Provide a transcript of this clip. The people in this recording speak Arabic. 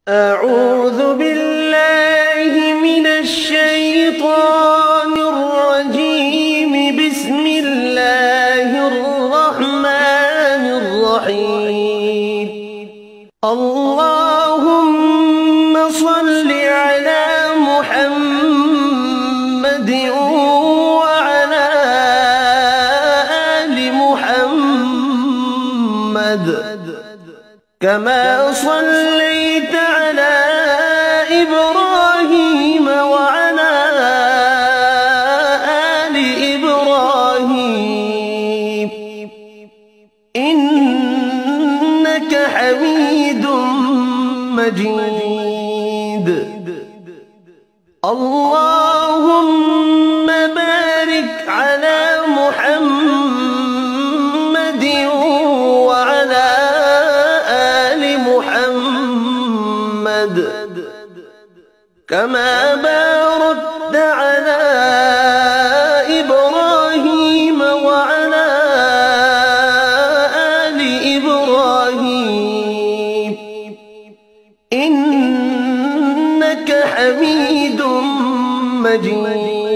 أعوذ بالله من الشيطان الرجيم. بسم الله الرحمن الرحيم. اللهم صل على محمد وعلى آل محمد كما صليت على إبراهيم وعلى آل إبراهيم إنك حميد مجيد. اللهم بارك على محمد وعلى آل محمد كما باركت على إبراهيم وعلى آل إبراهيم إنك حميد مجيد.